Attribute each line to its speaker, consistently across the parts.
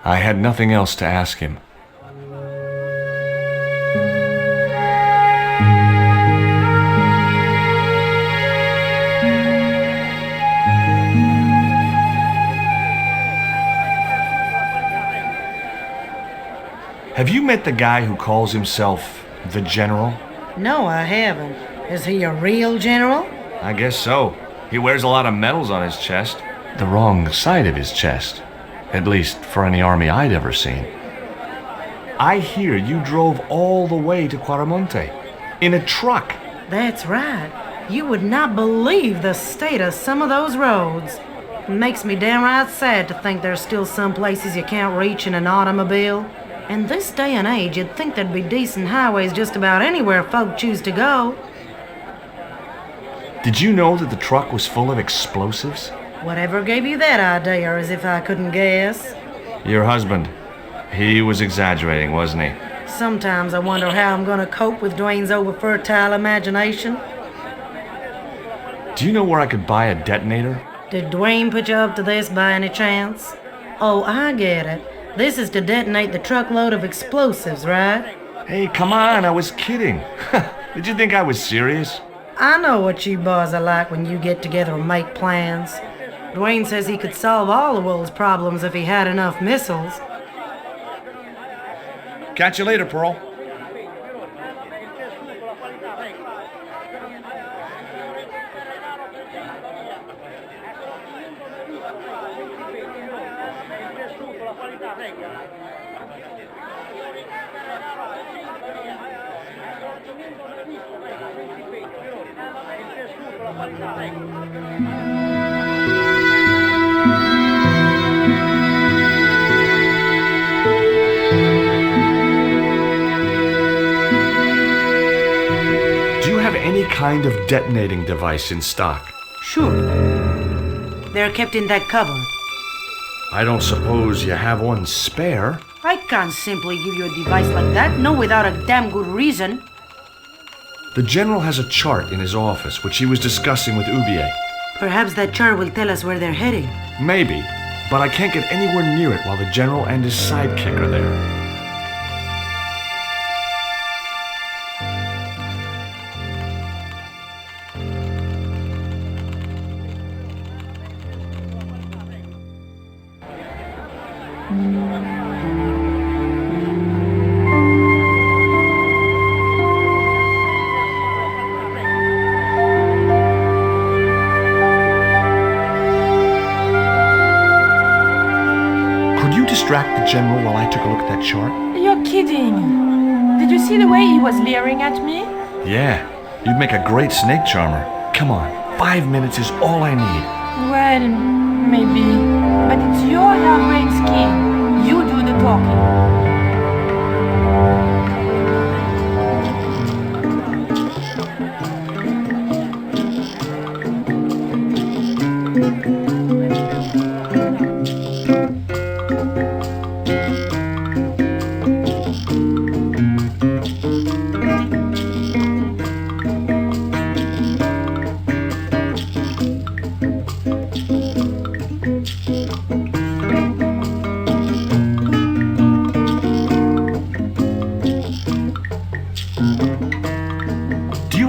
Speaker 1: I had nothing else to ask him. Have you met the guy who calls himself the General?
Speaker 2: No, I haven't. Is he a real general?
Speaker 1: I guess so. He wears a lot of medals on his chest. The wrong side of his chest. At least for any army I'd ever seen. I hear you drove all the way to Quaramonte. In a truck.
Speaker 2: That's right. You would not believe the state of some of those roads. It makes me downright sad to think there's still some places you can't reach in an automobile. In this day and age, you'd think there'd be decent highways just about anywhere folk choose to go.
Speaker 1: Did you know that the truck was full of explosives?
Speaker 2: Whatever gave you that idea, as if I couldn't guess?
Speaker 1: Your husband. He was exaggerating, wasn't he?
Speaker 2: Sometimes I wonder how I'm gonna cope with Duane's over-fertile imagination.
Speaker 1: Do you know where I could buy a detonator?
Speaker 2: Did Duane put you up to this by any chance? Oh, I get it. This is to detonate the truckload of explosives, right?
Speaker 1: Hey, come on, I was kidding. Did you think I was serious?
Speaker 2: I know what you boys are like when you get together and make plans. Duane says he could solve all the world's problems if he had enough missiles.
Speaker 1: Catch you later, Pearl. Do you have any kind of detonating device in stock?
Speaker 2: Sure. They're kept in that cupboard.
Speaker 1: I don't suppose you have one spare?
Speaker 2: I can't simply give you a device like that, no without a damn good reason.
Speaker 1: The General has a chart in his office, which he was discussing with Hubert.
Speaker 2: Perhaps that chart will tell us where they're heading.
Speaker 1: Maybe, but I can't get anywhere near it while the General and his sidekick are there. Distract the General while I took a look at that chart?
Speaker 3: You're kidding. Did you see the way he was leering at me?
Speaker 1: Yeah, you'd make a great snake charmer. Come on, 5 minutes is all I need.
Speaker 3: Well, maybe. But it's your harebrained scheme. You do the talking.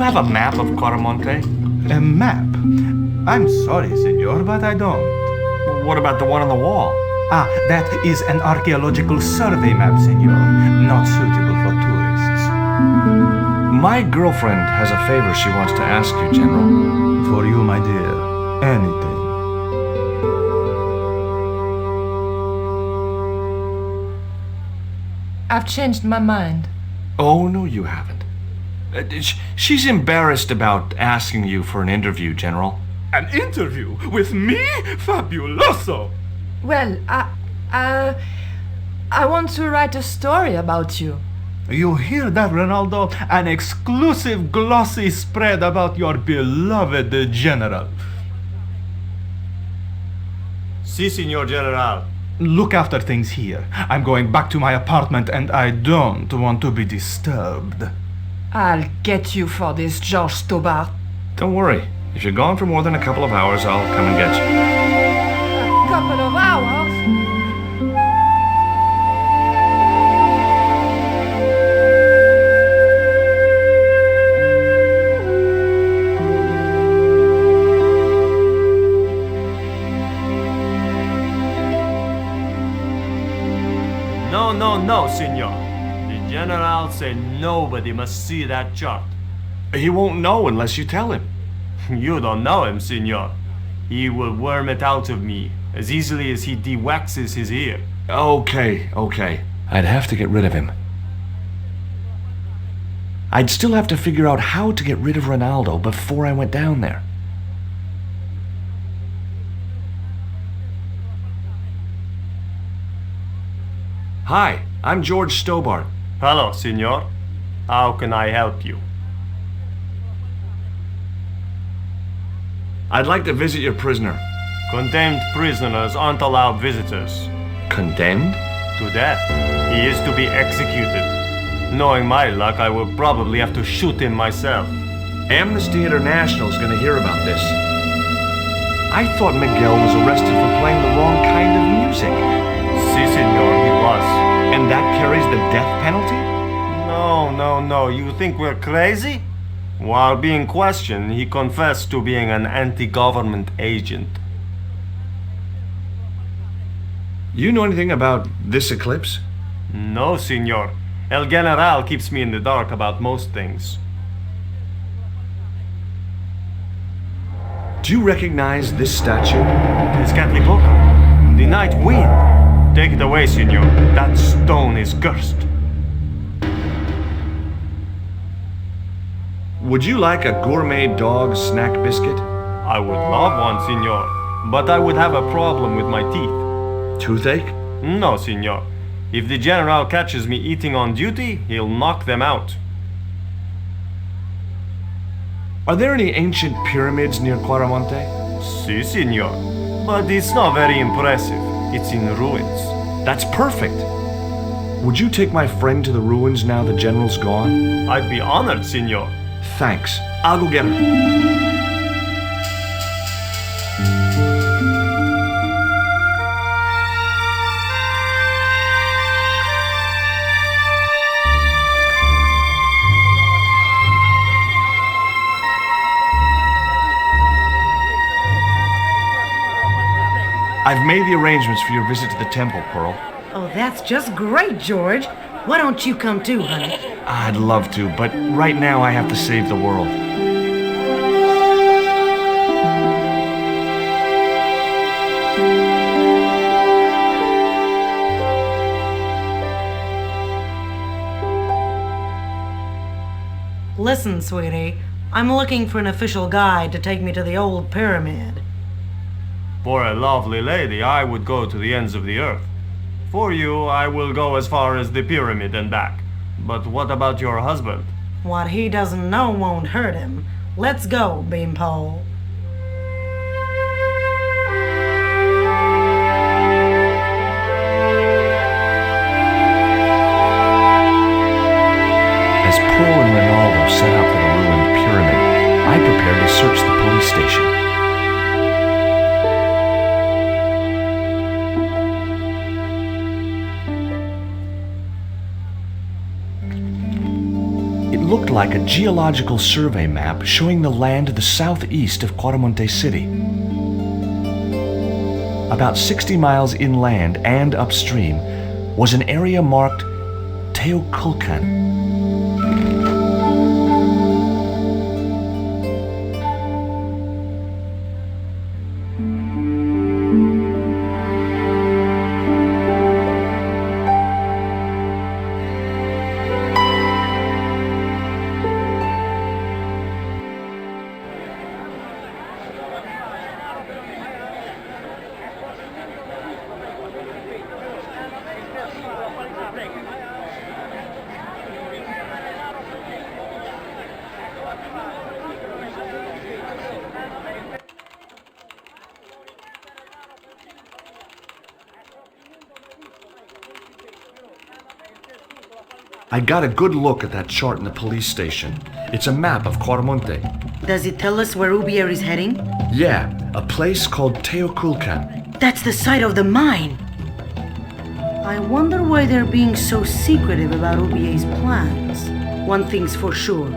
Speaker 1: Have a map of Quaramonte?
Speaker 4: A map? I'm sorry, senor, but I don't.
Speaker 1: What about the one on the wall?
Speaker 4: Ah, that is an archaeological survey map, senor. Not suitable for tourists.
Speaker 1: My girlfriend has a favor she wants to ask you, General.
Speaker 4: For you, my dear. Anything.
Speaker 3: I've changed my mind.
Speaker 1: Oh, no, you haven't. She's embarrassed about asking you for an interview, General.
Speaker 4: An interview? With me? Fabuloso!
Speaker 3: Well, I want to write a story about you.
Speaker 4: You hear that, Renaldo? An exclusive glossy spread about your beloved General.
Speaker 5: Si, Signor General.
Speaker 4: Look after things here. I'm going back to my apartment and I don't want to be disturbed.
Speaker 3: I'll get you for this, George Stobart.
Speaker 1: Don't worry. If you're gone for more than a couple of hours, I'll come and get you.
Speaker 3: A couple of hours?
Speaker 5: no, senor. The general say nobody must see that chart.
Speaker 1: He won't know unless you tell him.
Speaker 5: You don't know him, senor. He will worm it out of me as easily as he de-waxes his ear.
Speaker 1: Okay. I'd have to get rid of him. I'd still have to figure out how to get rid of Renaldo before I went down there. Hi, I'm George Stobart.
Speaker 5: Hello, senor. How can I help you?
Speaker 1: I'd like to visit your prisoner.
Speaker 5: Condemned prisoners aren't allowed visitors.
Speaker 1: Condemned?
Speaker 5: To death. He is to be executed. Knowing my luck, I will probably have to shoot him myself.
Speaker 1: Amnesty International is going to hear about this. I thought Miguel was arrested for playing the wrong kind of music.
Speaker 5: Si, senor, he was.
Speaker 1: And that carries the death penalty?
Speaker 5: No. You think we're crazy? While being questioned, he confessed to being an anti-government agent.
Speaker 1: You know anything about this eclipse?
Speaker 5: No, senor. El General keeps me in the dark about most things.
Speaker 1: Do you recognize this statue?
Speaker 5: Tezcatlipoca, the night wind. Take it away, senor. That stone is cursed.
Speaker 1: Would you like a gourmet dog snack biscuit?
Speaker 5: I would love one, senor, but I would have a problem with my teeth.
Speaker 1: Toothache?
Speaker 5: No, senor. If the general catches me eating on duty, he'll knock them out.
Speaker 1: Are there any ancient pyramids near Quaramonte?
Speaker 5: Si, senor. But it's not very impressive. It's in ruins.
Speaker 1: That's perfect. Would you take my friend to the ruins now the general's gone?
Speaker 5: I'd be honored, senor.
Speaker 1: Thanks. I'll go get her. I've made the arrangements for your visit to the temple, Pearl.
Speaker 2: Oh, that's just great, George. Why don't you come too, honey?
Speaker 1: I'd love to, but right now I have to save the world.
Speaker 2: Listen, sweetie. I'm looking for an official guide to take me to the old pyramid.
Speaker 5: For a lovely lady, I would go to the ends of the earth. For you, I will go as far as the pyramid and back. But what about your husband?
Speaker 2: What he doesn't know won't hurt him. Let's go, Beanpole.
Speaker 1: As Pearl and Renaldo set out for the ruined pyramid, I prepared to search the police station. It looked like a geological survey map showing the land to the southeast of Quaramonte City. About 60 miles inland and upstream was an area marked Teoculcan. I got a good look at that chart in the police station. It's a map of Quaramonte.
Speaker 2: Does it tell us where Hubert is heading?
Speaker 1: Yeah, a place called Teoculcan.
Speaker 2: That's the site of the mine. I wonder why they're being so secretive about Hubert's plans. One thing's for sure.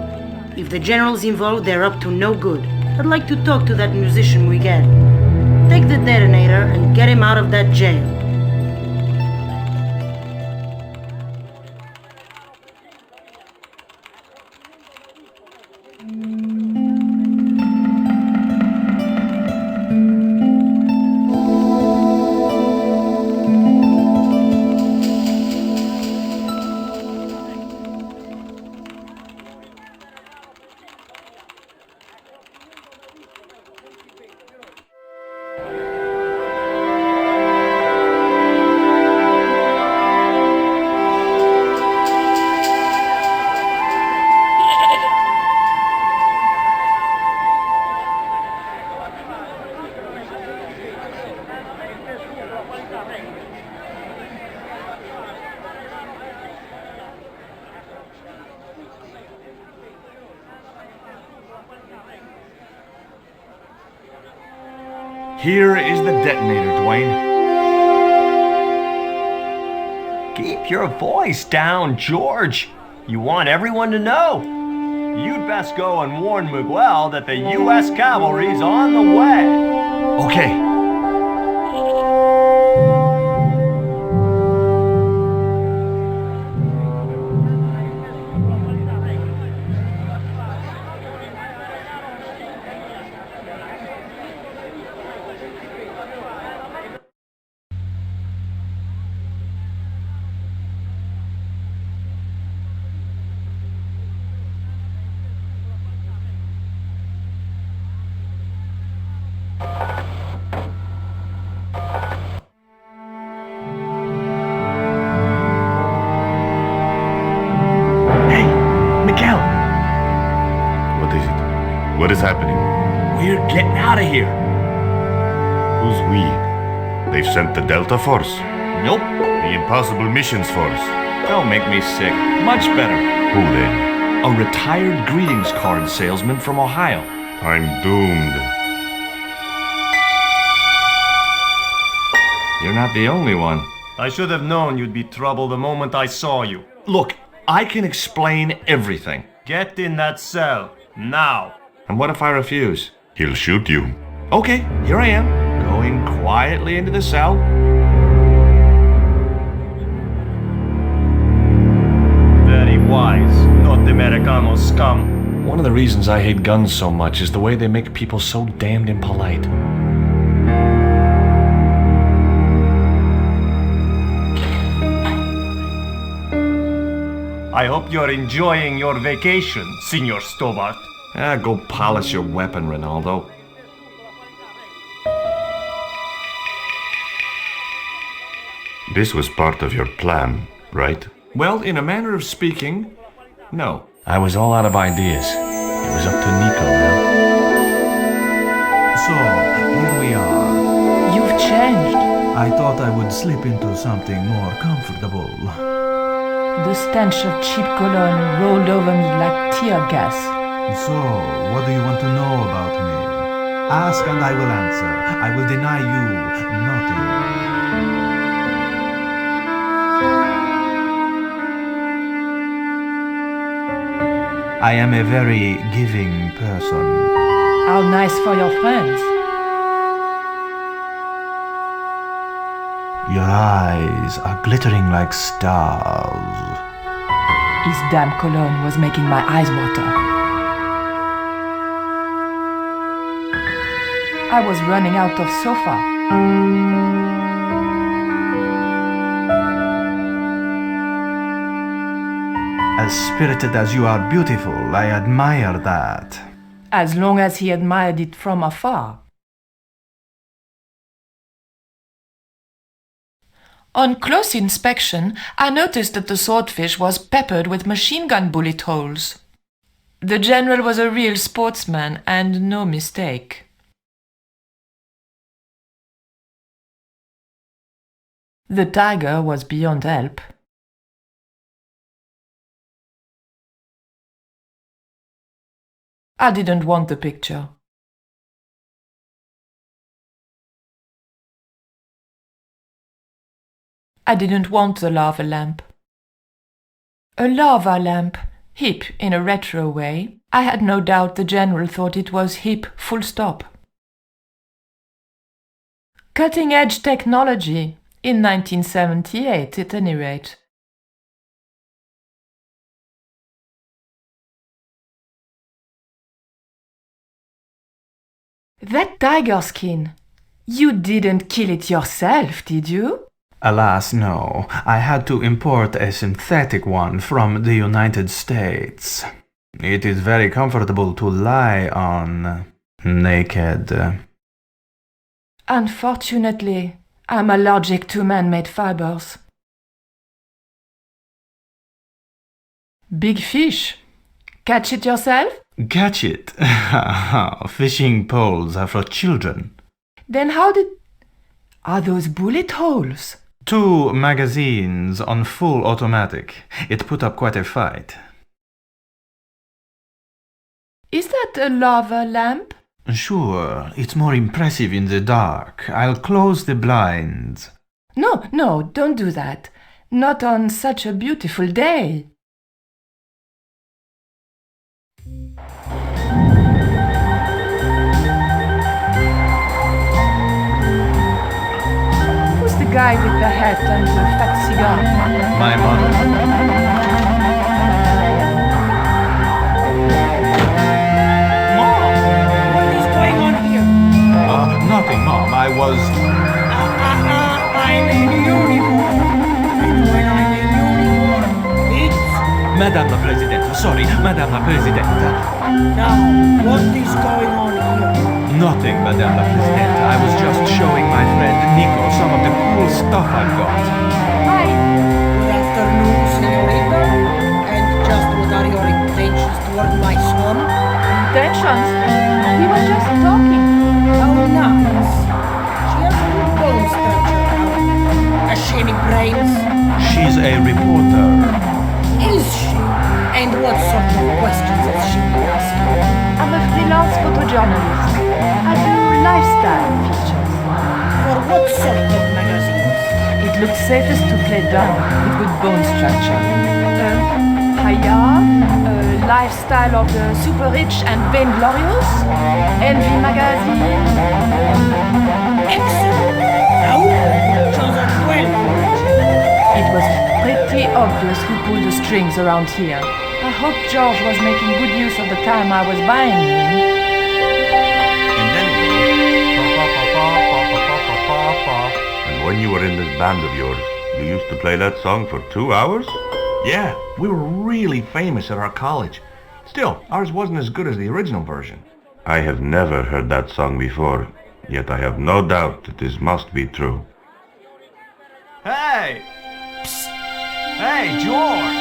Speaker 2: If the general's involved, they're up to no good. I'd like to talk to that musician Miguel. Take the detonator and get him out of that jail.
Speaker 1: Here is the detonator, Duane.
Speaker 6: Keep your voice down, George. You want everyone to know. You'd best go and warn Miguel that the U.S. cavalry's on the way.
Speaker 1: Okay.
Speaker 7: What is happening?
Speaker 1: We're getting out of here.
Speaker 7: Who's we? They've sent the Delta Force.
Speaker 1: Nope.
Speaker 7: The Impossible Missions Force.
Speaker 1: Don't make me sick. Much better.
Speaker 7: Who then?
Speaker 1: A retired greetings card salesman from Ohio.
Speaker 7: I'm doomed.
Speaker 1: You're not the only one.
Speaker 5: I should have known you'd be trouble the moment I saw you.
Speaker 1: Look, I can explain everything.
Speaker 5: Get in that cell, now.
Speaker 1: And what if I refuse?
Speaker 7: He'll shoot you.
Speaker 1: Okay, here I am, going quietly into the cell.
Speaker 5: Very wise, North-Americano scum.
Speaker 1: One of the reasons I hate guns so much is the way they make people so damned impolite.
Speaker 5: I hope you're enjoying your vacation, Senor Stobart.
Speaker 1: Go polish your weapon, Renaldo.
Speaker 7: This was part of your plan, right?
Speaker 1: Well, in a manner of speaking, no. I was all out of ideas. It was up to Nico now.
Speaker 4: So, here we are.
Speaker 3: You've changed.
Speaker 4: I thought I would slip into something more comfortable.
Speaker 3: The stench of cheap cologne rolled over me like tear gas.
Speaker 4: So, what do you want to know about me? Ask and I will answer. I will deny you nothing. I am a very giving person.
Speaker 3: How nice for your friends.
Speaker 4: Your eyes are glittering like stars.
Speaker 3: His damn cologne was making my eyes water. I was running out of sofa.
Speaker 4: As spirited as you are beautiful, I admire that.
Speaker 3: As long as he admired it from afar. On close inspection, I noticed that the swordfish was peppered with machine gun bullet holes. The general was a real sportsman, and no mistake. The tiger was beyond help. I didn't want the picture. I didn't want the lava lamp. A lava lamp, hip in a retro way. I had no doubt the general thought it was hip, full stop. Cutting-edge technology, in 1978 at any rate. That tiger skin, you didn't kill it yourself, did you?
Speaker 4: Alas, no. I had to import a synthetic one from the United States. It is very comfortable to lie on, naked.
Speaker 3: Unfortunately, I'm allergic to man-made fibers. Big fish. Catch it yourself?
Speaker 4: Catch it. Fishing poles are for children.
Speaker 3: Then how did... Are those bullet holes?
Speaker 4: 2 magazines on full automatic. It put up quite a fight.
Speaker 3: Is that a lava lamp?
Speaker 4: Sure, it's more impressive in the dark. I'll close the blinds.
Speaker 3: No, don't do that. Not on such a beautiful day. Who's the guy with the hat and the fat cigar?
Speaker 4: My mother. Nothing, Mom. I was...
Speaker 8: I'm in uniform. And when I'm in uniform, it's...
Speaker 4: Madame la Presidente. Sorry, Madame la Presidente.
Speaker 8: Now, what is going on here?
Speaker 4: Nothing, Madame la Presidente. I was just showing my friend Nico some of the cool stuff I've got.
Speaker 3: Hi.
Speaker 8: Good afternoon, señorita. And just what are your intentions toward my son?
Speaker 3: Intentions? We were just talking.
Speaker 8: How nice. She has a good bone structure now. Has she any brains?
Speaker 4: She's a reporter.
Speaker 8: Is she? And what sort of questions has she been asking?
Speaker 3: I'm a freelance photojournalist. I do lifestyle features.
Speaker 8: For what sort of magazines?
Speaker 3: It looks safest to play dumb with good bone structure. Haya, lifestyle of the super rich and vainglorious, Envy magazine.
Speaker 8: Excellent. Now, you've chosen well for it.
Speaker 3: It was pretty obvious who pulled the strings around here. I hope George was making good use of the time I was buying him.
Speaker 1: And then
Speaker 7: And when you were in this band of yours, you used to play that song for 2 hours?
Speaker 1: yeah, we were really famous at our college. Still, ours wasn't as good as the original version.
Speaker 7: I have never heard that song before, yet I have no doubt that this must be true.
Speaker 6: Hey! Psst! Hey, George!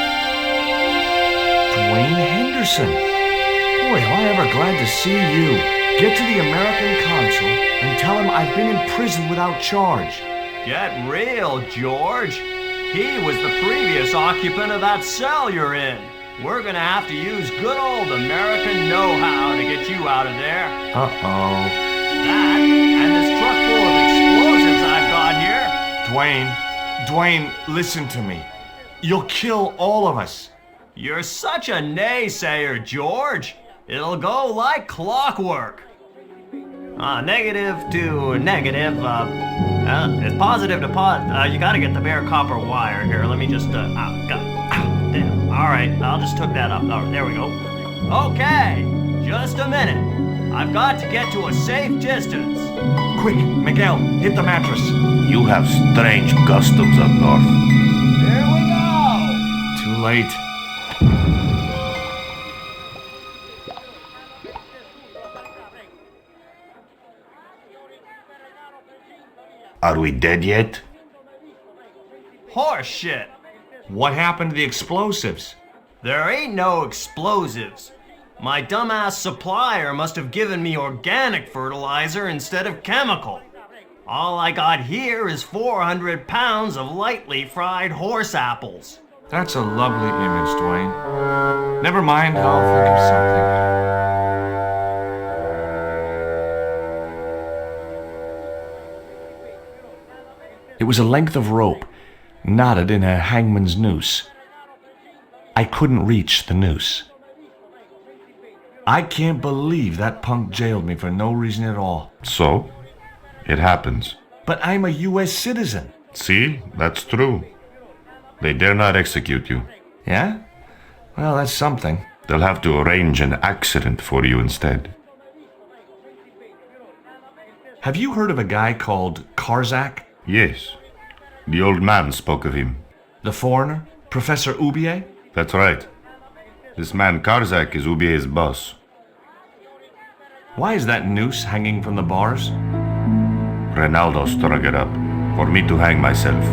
Speaker 1: Duane Henderson. Boy, am I ever glad to see you. Get to the American consul and tell him I've been in prison without charge.
Speaker 6: Get real, George. He was the previous occupant of that cell you're in. We're gonna have to use good old American know-how to get you out of there.
Speaker 1: Uh-oh.
Speaker 6: That, and this truck full of explosives I've got here.
Speaker 1: Duane, listen to me. You'll kill all of us.
Speaker 6: You're such a naysayer, George. It'll go like clockwork. Negative to negative, it's positive to you gotta get the bare copper wire here. Let me just, damn. Alright, I'll just hook that up. Oh, there we go. Okay, just a minute. I've got to get to a safe distance.
Speaker 1: Quick, Miguel, hit the mattress.
Speaker 7: You have strange customs up north.
Speaker 6: Here we go.
Speaker 1: Too late.
Speaker 7: Are we dead yet?
Speaker 6: Horse shit.
Speaker 1: What happened to the explosives?
Speaker 6: There ain't no explosives. My dumbass supplier must have given me organic fertilizer instead of chemical. All I got here is 400 pounds of lightly fried horse apples.
Speaker 1: That's a lovely image, Duane. Never mind, I'll think of something. It was a length of rope, knotted in a hangman's noose. I couldn't reach the noose. I can't believe that punk jailed me for no reason at all.
Speaker 7: So, it happens.
Speaker 1: But I'm a U.S. citizen.
Speaker 7: See, that's true. They dare not execute you.
Speaker 1: Yeah? Well, that's something.
Speaker 7: They'll have to arrange an accident for you instead.
Speaker 1: Have you heard of a guy called Karzak?
Speaker 7: Yes. The old man spoke of him.
Speaker 1: The foreigner? Professor Hubert?
Speaker 7: That's right. This man Karzak is Hubier's boss.
Speaker 1: Why is that noose hanging from the bars?
Speaker 7: Renaldo strung it up for me to hang myself.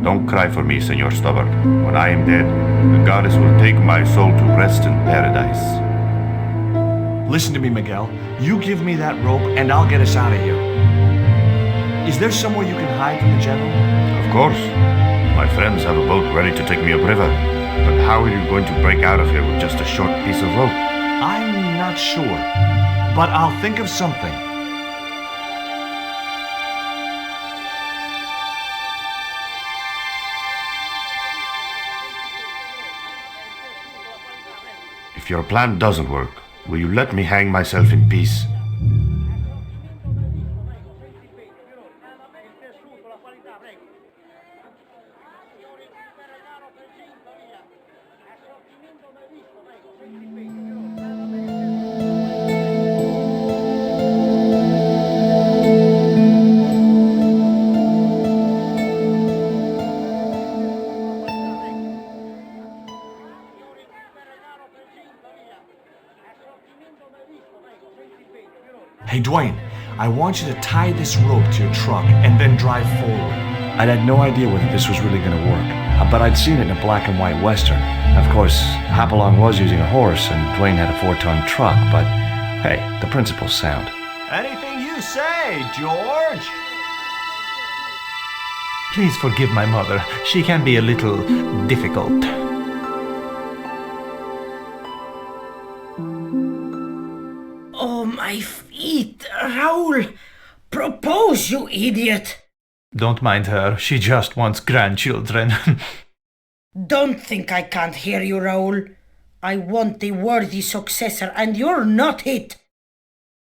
Speaker 7: Don't cry for me, Senor Stubborn. When I am dead, the goddess will take my soul to rest in paradise.
Speaker 1: Listen to me, Miguel. You give me that rope and I'll get us out of here. Is there somewhere you can hide from the General?
Speaker 7: Of course. My friends have a boat ready to take me upriver. But how are you going to break out of here with just a short piece of rope?
Speaker 1: I'm not sure, but I'll think of something.
Speaker 7: If your plan doesn't work, will you let me hang myself in peace?
Speaker 1: Hey, Duane, I want you to tie this rope to your truck and then drive forward. I'd had no idea whether this was really going to work, but I'd seen it in a black and white western. Of course, Hopalong was using a horse and Duane had a 4-ton truck, but hey, the principle's sound.
Speaker 6: Anything you say, George.
Speaker 4: Please forgive my mother. She can be a little difficult.
Speaker 8: Oh, my feet, Raoul! Propose, you idiot!
Speaker 4: Don't mind her. She just wants grandchildren.
Speaker 8: Don't think I can't hear you, Raoul. I want the worthy successor, and you're not it.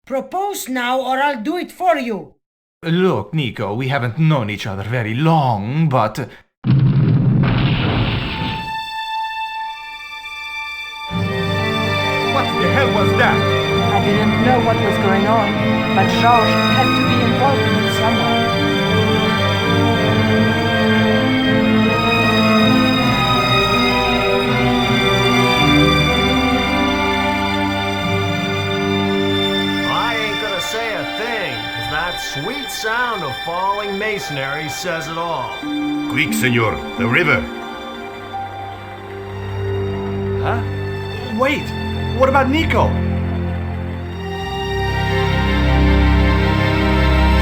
Speaker 8: Propose now, or I'll do it for you.
Speaker 4: Look, Nico, we haven't known each other very long, but...
Speaker 5: What the hell was that?
Speaker 3: I didn't know what was going on, but Georges had to be involved in it somehow.
Speaker 6: I ain't gonna say a thing, 'cause that sweet sound of falling masonry says it all.
Speaker 7: Quick, senor, the river.
Speaker 1: Huh? Wait! What about Nico?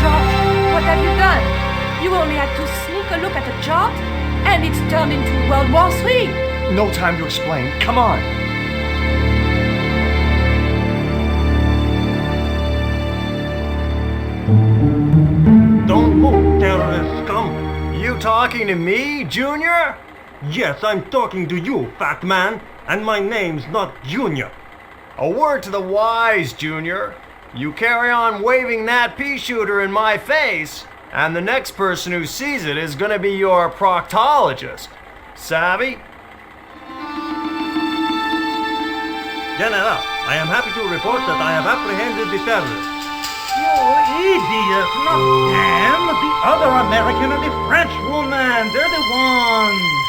Speaker 3: Georges, what have you done? You only had to sneak a look at the chart, and it's turned into World War III.
Speaker 1: No time to explain. Come on!
Speaker 5: Don't move, terrorist scum!
Speaker 6: You talking to me, Junior?
Speaker 5: Yes, I'm talking to you, fat man, and my name's not Junior.
Speaker 6: A word to the wise, Junior. You carry on waving that pea shooter in my face, and the next person who sees it is gonna be your proctologist. Savvy?
Speaker 5: General, I am happy to report that I have apprehended the terrorists. You idiot! Not them! The other American and the French woman! They're the ones!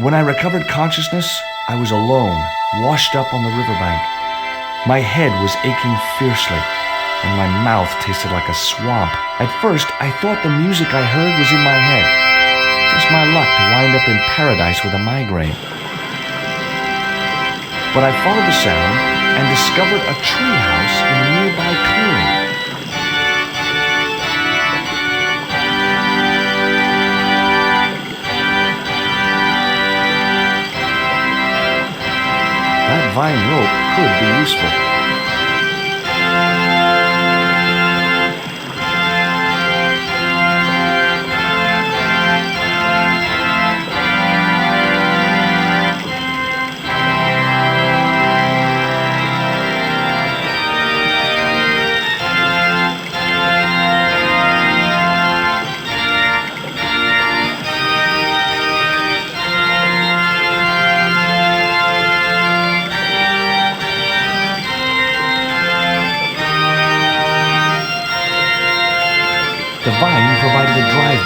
Speaker 1: When I recovered consciousness, I was alone, washed up on the riverbank. My head was aching fiercely, and my mouth tasted like a swamp. At first, I thought the music I heard was in my head. Just my luck to wind up in paradise with a migraine. But I followed the sound and discovered a treehouse in a nearby clearing. That vine rope could be useful.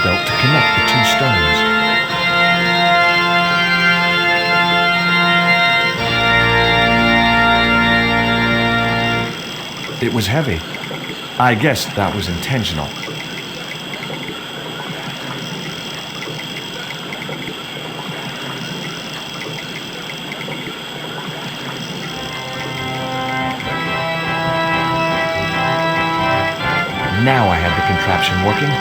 Speaker 1: belt to connect the two stones. It was heavy. I guess that was intentional. Now I had the contraption working.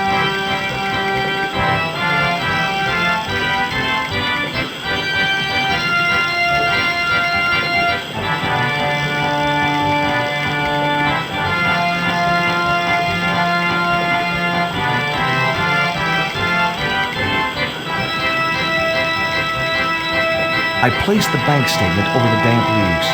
Speaker 1: I placed the bank statement over the damp leaves.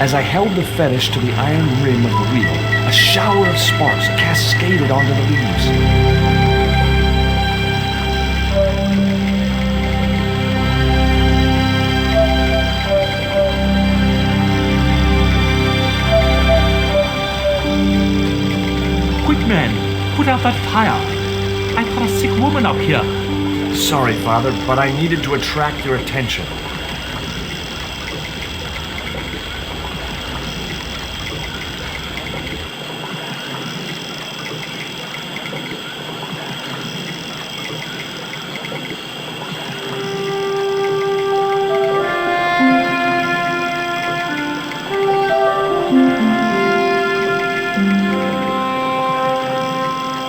Speaker 1: As I held the fetish to the iron rim of the wheel, a shower of sparks cascaded onto the leaves.
Speaker 9: Quick, man, put out that fire. I've got a sick woman up here.
Speaker 1: Sorry, Father, but I needed to attract your attention.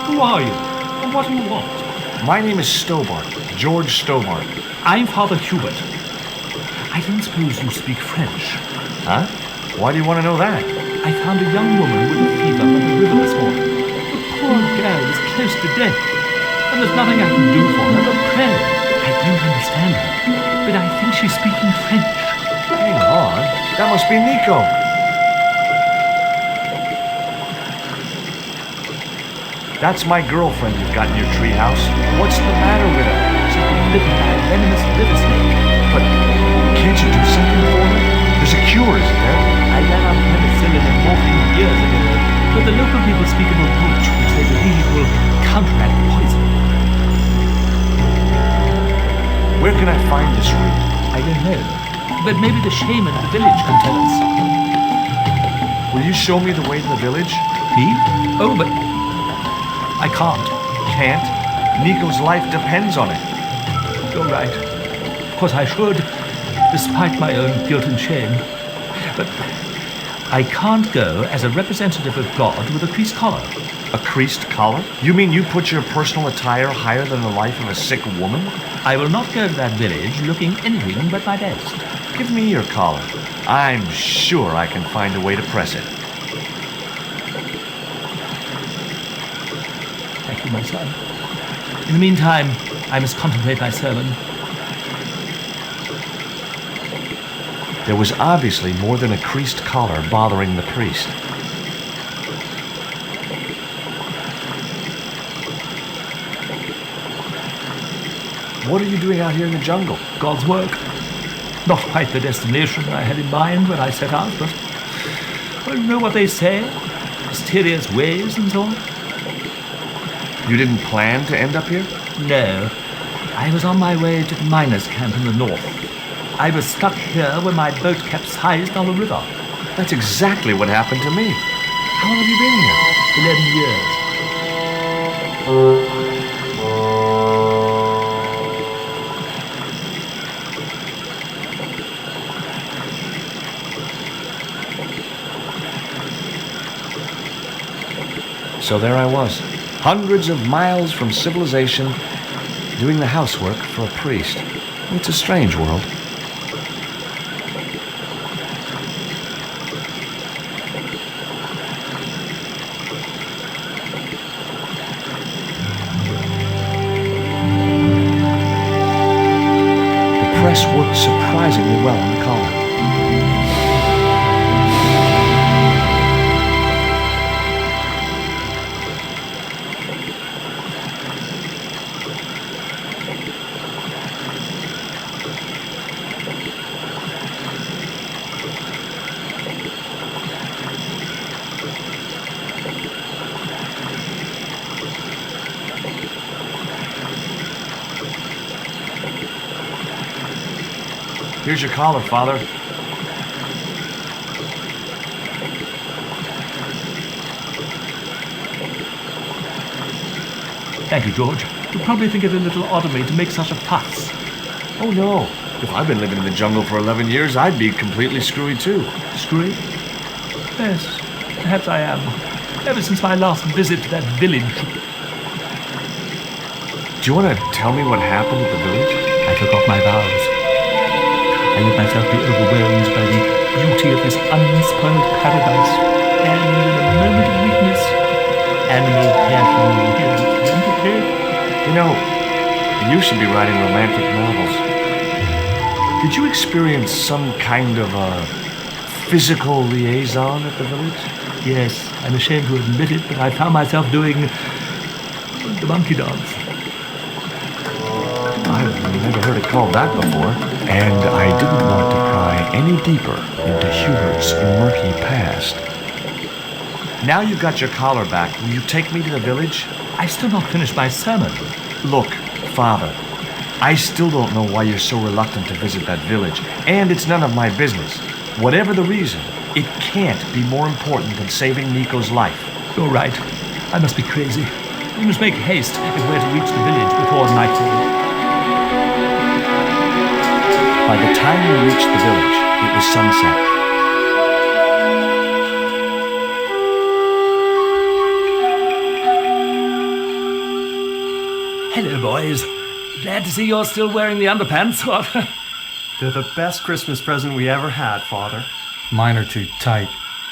Speaker 9: Who are you? And what do you want?
Speaker 1: My name is Stobart, George Stobart.
Speaker 9: I'm Father Hubert. I don't suppose you speak French.
Speaker 1: Huh? Why do you want to know that?
Speaker 9: I found a young woman with a fever on the river this morning. The poor girl is close to death, and there's nothing I can do for her but pray. I don't understand her, but I think she's speaking French.
Speaker 1: Hang on. That must be Nico. That's my girlfriend you've got in your treehouse. What's the matter with her?
Speaker 9: She's been bitten by a venomous river snake.
Speaker 1: But can't you do something for her? There's a cure, isn't there?
Speaker 9: I ran out of penicillin and morphine years ago, but the local people speak of a root which they believe will counteract the poison.
Speaker 1: Where can I find this root?
Speaker 9: I don't know, but maybe the shaman at the village can tell us.
Speaker 1: Will you show me the way to the village?
Speaker 9: Me? Oh, but I can't.
Speaker 1: Can't? Nico's life depends on it.
Speaker 9: You're right. Of course I should, despite my own guilt and shame. But I can't go as a representative of God with a creased collar.
Speaker 1: A creased collar? You mean you put your personal attire higher than the life of a sick woman?
Speaker 9: I will not go to that village looking anything but my best.
Speaker 1: Give me your collar. I'm sure I can find a way to press it.
Speaker 9: Thank you, my son. In the meantime, I must contemplate my sermon.
Speaker 1: There was obviously more than a creased collar bothering the priest. What are you doing out here in the jungle?
Speaker 9: God's work. Not quite the destination I had in mind when I set out, but well, you know what they say? Mysterious ways and so on.
Speaker 1: You didn't plan to end up here?
Speaker 9: No. I was on my way to the miners' camp in the north. I was stuck here when my boat capsized on the river.
Speaker 1: That's exactly what happened to me. How long have you been here?
Speaker 9: 11 years.
Speaker 1: So there I was, hundreds of miles from civilization, doing the housework for a priest. It's a strange world. The press worked surprisingly well on the collar. Here's your collar, Father.
Speaker 9: Thank you, George. You'll probably think it a little odd of me to make such a fuss.
Speaker 1: Oh, no. If I've been living in the jungle for 11 years, I'd be completely screwy, too.
Speaker 9: Screwy? Yes, perhaps I am. Ever since my last visit to that village.
Speaker 1: Do you want to tell me what happened at the village?
Speaker 9: I took off my vows. I let myself be overwhelmed by the beauty of this unspoiled paradise, and in a moment of weakness, animal passion entered.
Speaker 1: You know, you should be writing romantic novels. Did you experience some kind of a physical liaison at the village?
Speaker 9: Yes, I'm ashamed to admit it, but I found myself doing the monkey dance.
Speaker 1: I've never heard it called that before. And I didn't want to pry any deeper into Hubert's murky past. Now you've got your collar back, will you take me to the village?
Speaker 9: I've still not finished my sermon.
Speaker 1: Look, Father, I still don't know why you're so reluctant to visit that village, and it's none of my business. Whatever the reason, it can't be more important than saving Nico's life.
Speaker 9: You're right. I must be crazy. We must make haste if we're to reach the village before nightfall.
Speaker 1: By the time we reached the village, it was sunset.
Speaker 9: Hello, boys. Glad to see you're still wearing the underpants. What?
Speaker 10: They're the best Christmas present we ever had, Father.
Speaker 4: Mine are too tight.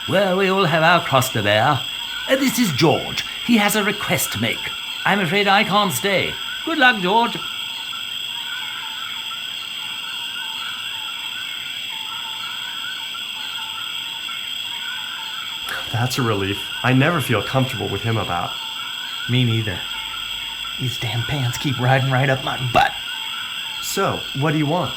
Speaker 9: Well, we all have our cross to bear. This is George. He has a request to make. I'm afraid I can't stay. Good luck, George.
Speaker 10: That's a relief. I never feel comfortable with him about.
Speaker 4: Me neither. These damn pants keep riding right up my butt.
Speaker 10: So, what do you want?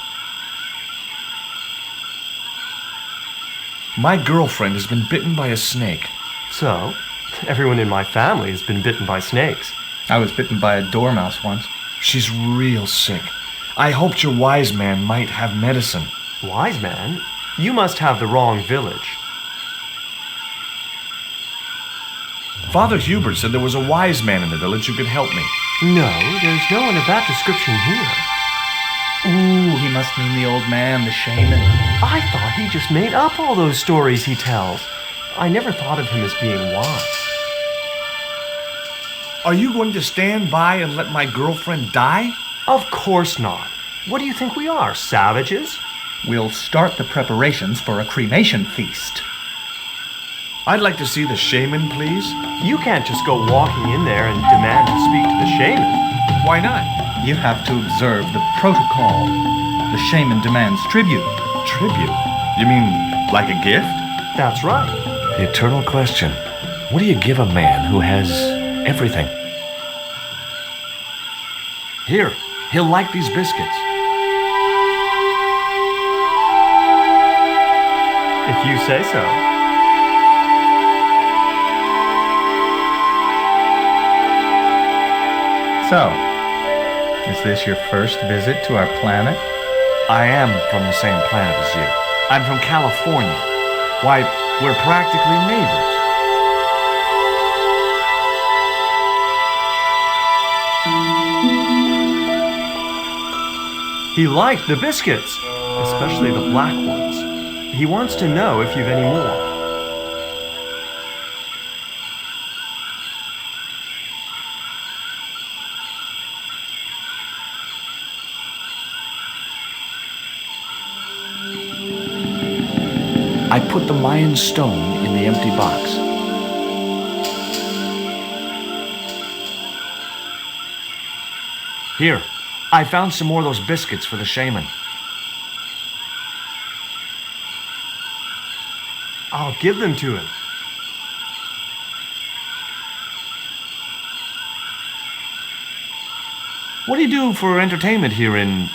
Speaker 1: My girlfriend has been bitten by a snake.
Speaker 10: So, everyone in my family has been bitten by snakes.
Speaker 4: I was bitten by a dormouse once.
Speaker 1: She's real sick. I hoped your wise man might have medicine.
Speaker 10: Wise man? You must have the wrong village.
Speaker 1: Father Hubert said there was a wise man in the village who could help me.
Speaker 10: No, there's no one of that description here.
Speaker 4: Ooh, he must mean the old man, the shaman.
Speaker 10: I thought he just made up all those stories he tells. I never thought of him as being wise.
Speaker 1: Are you going to stand by and let my girlfriend die?
Speaker 10: Of course not. What do you think we are, savages?
Speaker 4: We'll start the preparations for a cremation feast.
Speaker 1: I'd like to see the shaman, please.
Speaker 10: You can't just go walking in there and demand to speak to the shaman.
Speaker 1: Why not?
Speaker 4: You have to observe the protocol. The shaman demands tribute.
Speaker 1: Tribute? You mean like a gift?
Speaker 10: That's right.
Speaker 1: The eternal question. What do you give a man who has everything? Here, he'll like these biscuits.
Speaker 10: If you say so.
Speaker 4: So, is this your first visit to our planet?
Speaker 1: I am from the same planet as you. I'm from California. Why, we're practically neighbors.
Speaker 10: He liked the biscuits, especially the black ones. He wants to know if you've any more.
Speaker 1: I put the Mayan stone in the empty box. Here, I found some more of those biscuits for the shaman.
Speaker 10: I'll give them to him.
Speaker 1: What do you do for entertainment here in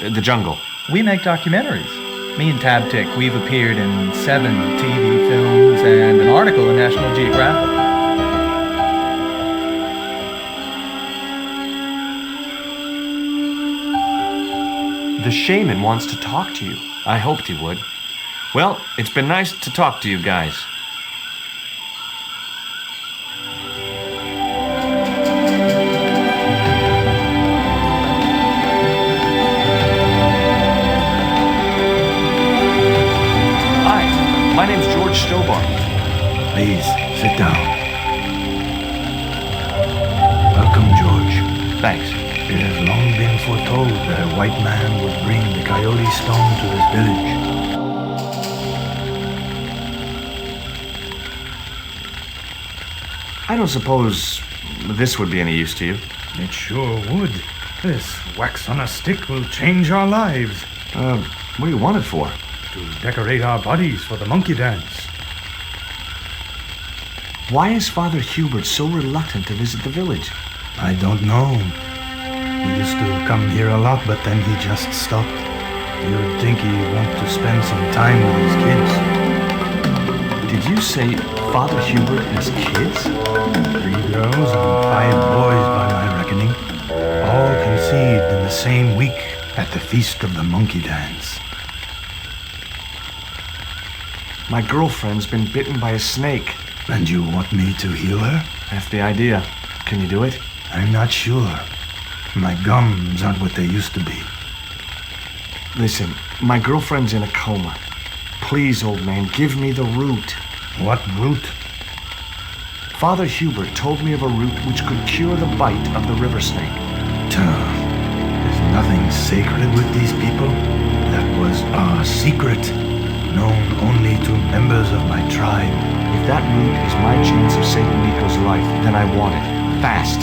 Speaker 1: the jungle?
Speaker 4: We make documentaries. Me and Tabtic, we've appeared in 7 TV films and an article in National Geographic.
Speaker 10: The shaman wants to talk to you.
Speaker 1: I hoped he would. Well, it's been nice to talk to you guys. Hi, my name's George Stobart.
Speaker 4: Please, sit down. Welcome, George.
Speaker 1: Thanks.
Speaker 4: It has long been foretold that a white man would bring the Coyote Stone to this village.
Speaker 1: I don't suppose this would be any use to you.
Speaker 11: It sure would. This wax on a stick will change our lives.
Speaker 1: What do you want it for?
Speaker 11: To decorate our bodies for the monkey dance.
Speaker 1: Why is Father Hubert so reluctant to visit the village?
Speaker 4: I don't know. He used to come here a lot, but then he just stopped. You'd think he'd want to spend some time with his kids.
Speaker 1: Did you say Father Hubert and his kids?
Speaker 4: 3 girls and 5 boys by my reckoning. All conceived in the same week at the Feast of the Monkey Dance.
Speaker 1: My girlfriend's been bitten by a snake.
Speaker 4: And you want me to heal her?
Speaker 1: That's the idea. Can you do it?
Speaker 4: I'm not sure. My gums aren't what they used to be.
Speaker 1: Listen, my girlfriend's in a coma. Please, old man, give me the root.
Speaker 4: What root?
Speaker 1: Father Hubert told me of a root which could cure the bite of the river snake.
Speaker 4: There's nothing sacred with these people. That was our secret, known only to members of my tribe.
Speaker 1: If that root is my chance of saving Nico's life, then I want it. Fast.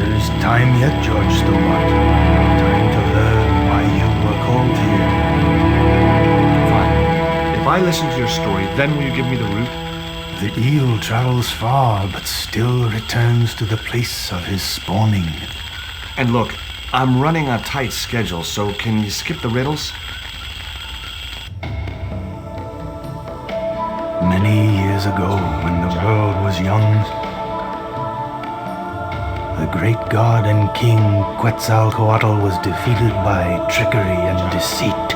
Speaker 4: There is time yet, George Stobart. Time to learn why you were called here.
Speaker 1: Fine. If I listen to your story, then will you give me the root?
Speaker 4: The eel travels far, but still returns to the place of his spawning.
Speaker 1: And look, I'm running a tight schedule, so can you skip the riddles?
Speaker 4: Many years ago, when the world was young, the great god and king Quetzalcoatl was defeated by trickery and deceit.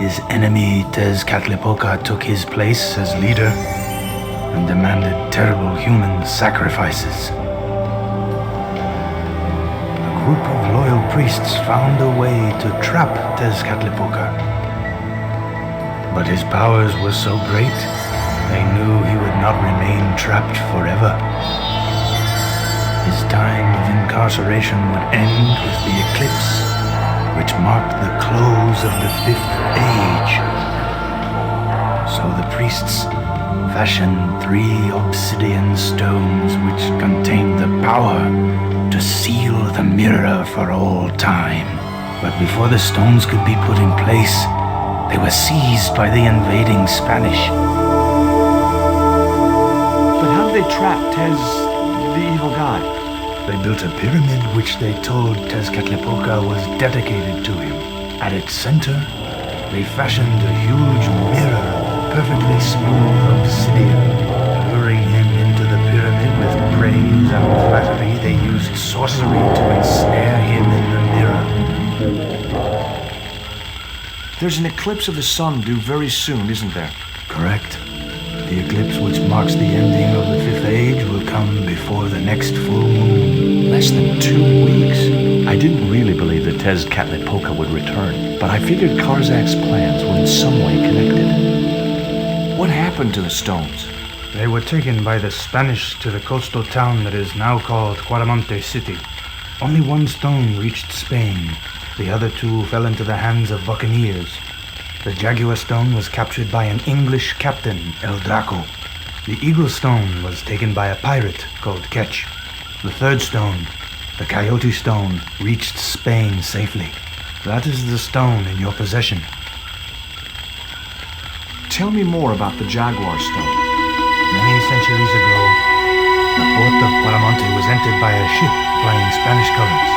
Speaker 4: His enemy Tezcatlipoca took his place as leader and demanded terrible human sacrifices. A group of loyal priests found a way to trap Tezcatlipoca. But his powers were so great, they knew he would not remain trapped forever. His time of incarceration would end with the eclipse, which marked the close of the 5th age. So the priests fashioned 3 obsidian stones which contained the power to seal the mirror for all time. But before the stones could be put in place, they were seized by the invading Spanish.
Speaker 1: But how did they trap Tez, the evil god?
Speaker 4: They built a pyramid which they told Tezcatlipoca was dedicated to him. At its center, they fashioned a huge mirror of perfectly smooth obsidian. Luring him into the pyramid with praise and flattery, they used sorcery to ensnare him in the mirror.
Speaker 1: There's an eclipse of the sun due very soon, isn't there?
Speaker 4: Correct. The eclipse which marks the ending of the 5th age will come before the next full moon.
Speaker 1: Less than 2 weeks. I didn't really believe that Tezcatlipoca would return, but I figured Karzak's plans were in some way connected. What happened to the stones?
Speaker 11: They were taken by the Spanish to the coastal town that is now called Guaramonte City. Only 1 stone reached Spain. The other 2 fell into the hands of buccaneers. The Jaguar Stone was captured by an English captain, El Draco. The Eagle Stone was taken by a pirate called Ketch. The 3rd stone, the Coyote Stone, reached Spain safely. That is the stone in your possession.
Speaker 1: Tell me more about the Jaguar Stone.
Speaker 4: Many centuries ago, the port of Guaramonte was entered by a ship flying Spanish colors.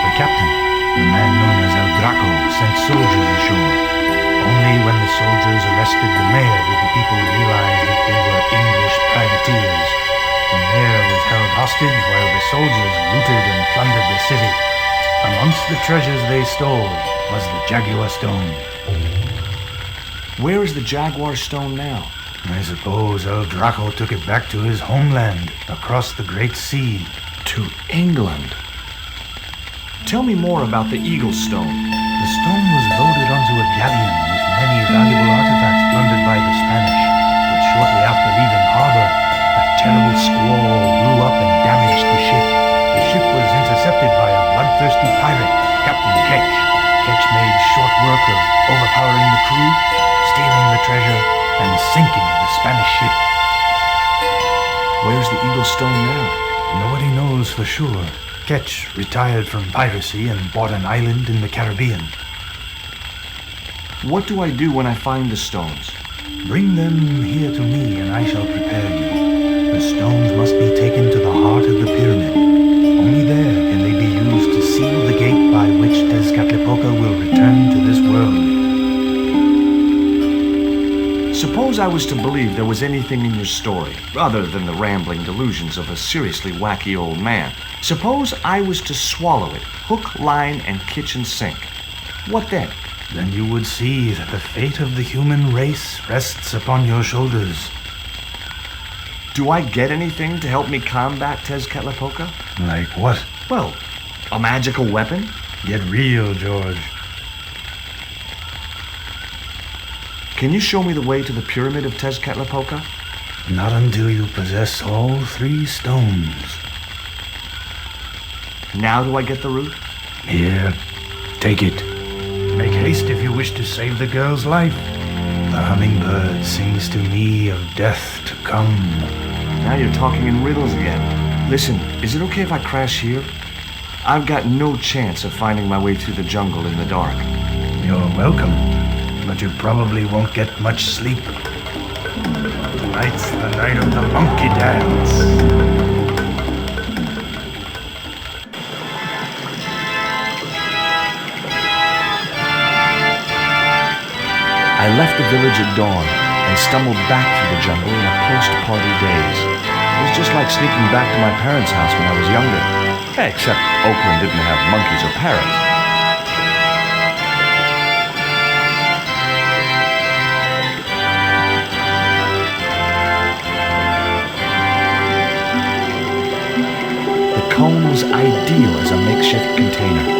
Speaker 4: The captain, the man known as El Draco, sent soldiers ashore. Only when the soldiers arrested the mayor did the people realize that they were English privateers. The mayor was held hostage while the soldiers looted and plundered the city. A
Speaker 11: Amongst the treasures they stole was the Jaguar Stone.
Speaker 1: Where is the Jaguar Stone now?
Speaker 11: I suppose El Draco took it back to his homeland, across the Great Sea.
Speaker 1: To England. Tell me more about the Eagle Stone.
Speaker 11: The stone was loaded onto a galleon with many valuable artifacts plundered by the Spanish, but shortly after leaving harbor, a terrible squall blew up and damaged the ship. The ship was intercepted by a bloodthirsty pirate, Captain Ketch. Ketch made short work of overpowering the crew, stealing the treasure, and sinking the Spanish ship.
Speaker 1: Where's the Eagle Stone now?
Speaker 11: Nobody knows for sure. Ketch retired from piracy and bought an island in the Caribbean.
Speaker 1: What do I do when I find the stones?
Speaker 11: Bring them here to me and I shall prepare you. The stones must be taken to the heart of the pyramid. Only there can they be used to seal the gate by which Tezcatlipoca will return to this world.
Speaker 1: Suppose I was to believe there was anything in your story, other than the rambling delusions of a seriously wacky old man. Suppose I was to swallow it, hook, line, and kitchen sink. What then?
Speaker 11: Then you would see that the fate of the human race rests upon your shoulders.
Speaker 1: Do I get anything to help me combat Tezcatlipoca?
Speaker 11: Like what?
Speaker 1: Well, a magical weapon?
Speaker 11: Get real, George.
Speaker 1: Can you show me the way to the pyramid of Tezcatlipoca?
Speaker 11: Not until you possess all 3 stones.
Speaker 1: Now do I get the root?
Speaker 11: Here, take it. Make haste if you wish to save the girl's life. The hummingbird sings to me of death to come.
Speaker 1: Now you're talking in riddles again. Listen, is it okay if I crash here? I've got no chance of finding my way through the jungle in the dark.
Speaker 11: You're welcome, but you probably won't get much sleep. Tonight's the night of the monkey dance.
Speaker 1: I left the village at dawn and stumbled back through the jungle in a post-party daze. It was just like sneaking back to my parents' house when I was younger. Except Oakland didn't have monkeys or parrots. The cone was ideal as a makeshift container.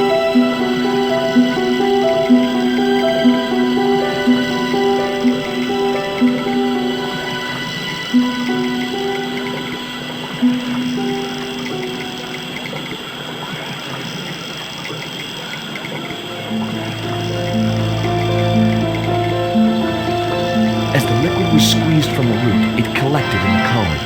Speaker 1: Was squeezed from the root, it collected in the cone.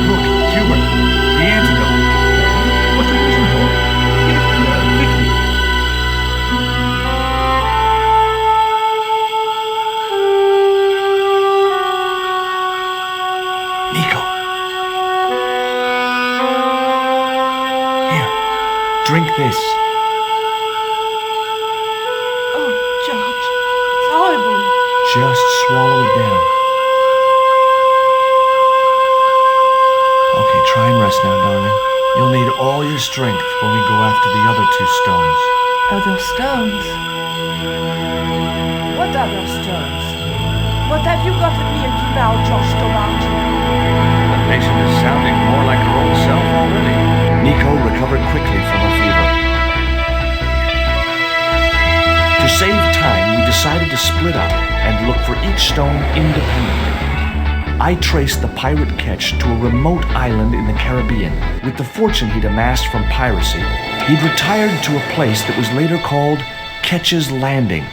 Speaker 1: Look, Hubert, the antidote.
Speaker 9: What are you using for? Give it quickly.
Speaker 1: Nico. Here, drink this.
Speaker 3: Oh, George, it's horrible.
Speaker 1: Just swallow it down. Okay, try and rest now, darling. You'll need all your strength when we go after the other 2 stones.
Speaker 3: Other stones? What other stones? What have you gotten me into now, George Tomarchi?
Speaker 1: The patient is sounding more like her old self already. Nico recovered quickly from a fever. To save time, we decided to split up and look for each stone independently. I traced the pirate Ketch to a remote island in the Caribbean. With the fortune he'd amassed from piracy, he'd retired to a place that was later called Ketch's Landing.